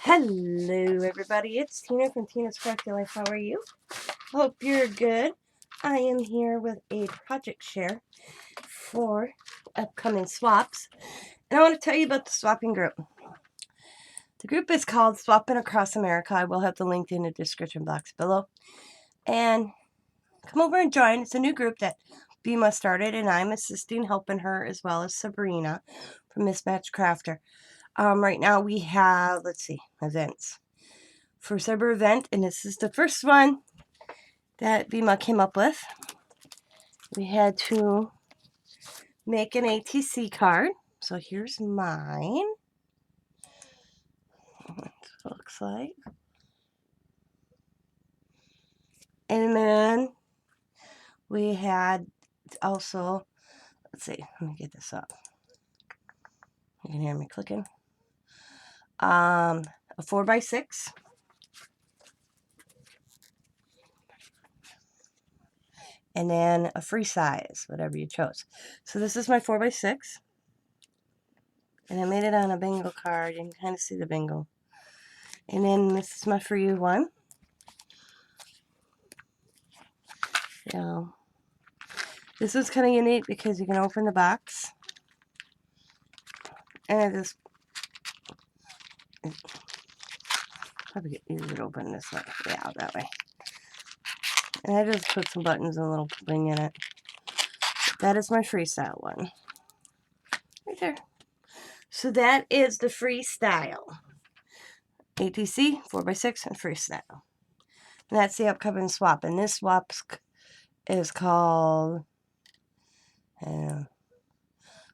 Hello everybody, it's Tina from Tina's Crafty Life. How are you? Hope you're good. I am here with a project share for upcoming swaps. And I want to tell you about the swapping group. The group is called Swapping Across America. I will have the link in the description box below. And come over and join. It's a new group that Bima started, and I'm assisting, helping her, as well as Sabrina from Mismatched Crafter. Right now we have, events. First ever event, and this is the first one that Bima came up with. We had to make an ATC card. So here's mine. It looks like. And then we had also, let me get this up. You can hear me clicking. A 4x6. And then a free size, whatever you chose. So this is my 4x6. And I made it on a bingo card. You can kind of see the bingo. And then this is my for you one. So this was kind of unique because you can open the box. And I just probably get easier to open this way. Yeah, that way. And I just put some buttons and a little thing in it. That is my freestyle one. Right there. So that is the freestyle. ATC, 4x6, and freestyle. And that's the upcoming swap. And this swap is called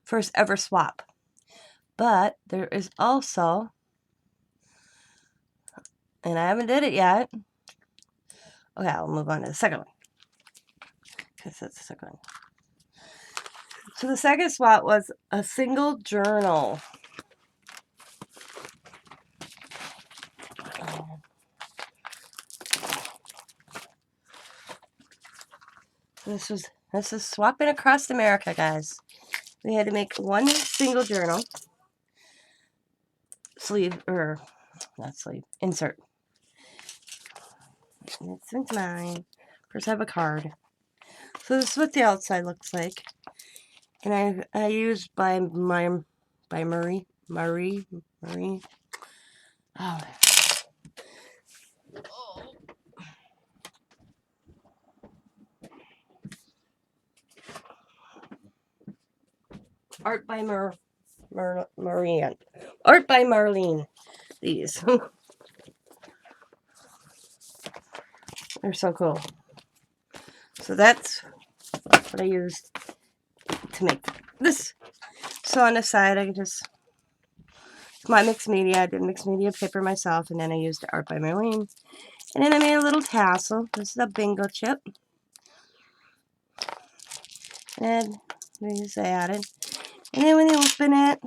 First Ever Swap. But there is also, and I haven't did it yet. Okay, I'll move on to the second one. Because that's the second one. So the second swap was a single journal. This is swapping across America, guys. We had to make one single journal. Insert. And it's mine. First I have a card. So this is what the outside looks like. And I used by Marie. Oh. Art by Marianne. Art by Marlene. These. They're so cool. So that's what I used to make this. So on the side, I just, my mixed media, I did mixed media paper myself, and then I used the Art by Marlene. And then I made a little tassel. This is a bingo chip. And these I added. And then when you open it,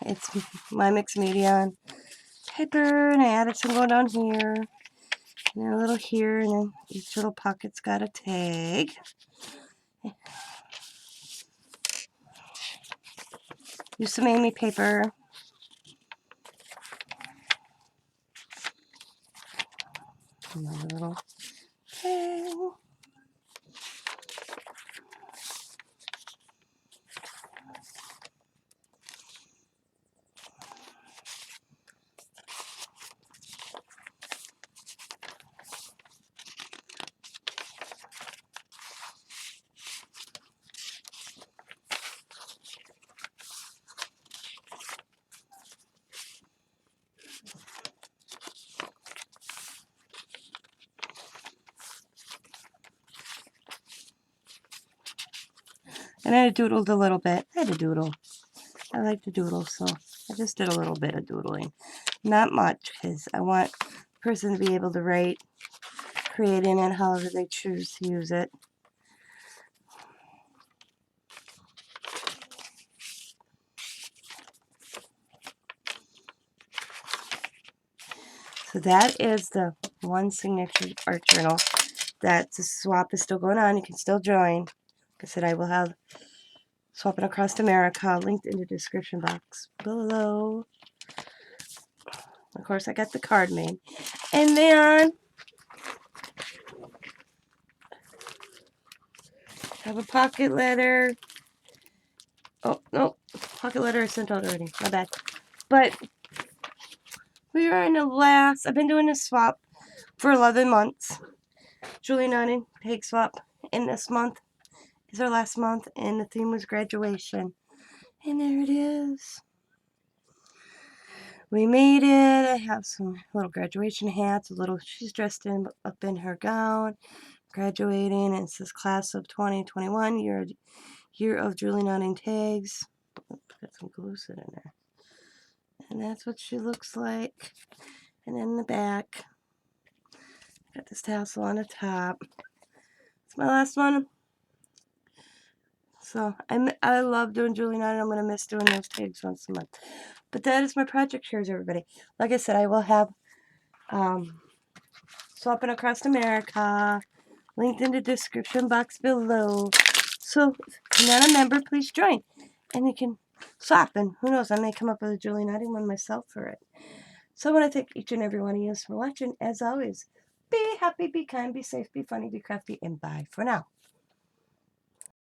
it's my mixed media paper, and I added some going down here, and then a little here, and then each little pocket's got a tag. Use some Amy paper. Another little tag. And I doodled a little bit. I had to doodle. I like to doodle, so I just did a little bit of doodling. Not much, because I want the person to be able to write, create in it however they choose to use it. So that is the one signature art journal. That the swap is still going on. You can still join. Like I said, I will have Swapping Across America, linked in the description box below. Of course, I got the card made. And then I have a pocket letter. Oh, no. Pocket letter I sent out already. My bad. But we are in the last... I've been doing this swap for 11 months. Julie Nunning, pig swap. And this month is our last month. And the theme was graduation. And there it is. We made it. I have some little graduation hats. She's dressed up in her gown. Graduating. And it says class of 2021. Year of Julie Nunning tags. Got some glue sitting in there. And that's what she looks like. And then in the back, got this tassel on the top. It's my last one. So I love doing Julie Nunning. I'm going to miss doing those tags once a month. But that is my project shares, everybody. Like I said, I will have Swapping Across America linked in the description box below. So if you're not a member, please join. And you can swap. And who knows, I may come up with a Julie Nunning one myself for it. So I want to thank each and every one of you for watching. As always, be happy, be kind, be safe, be funny, be crafty, and bye for now.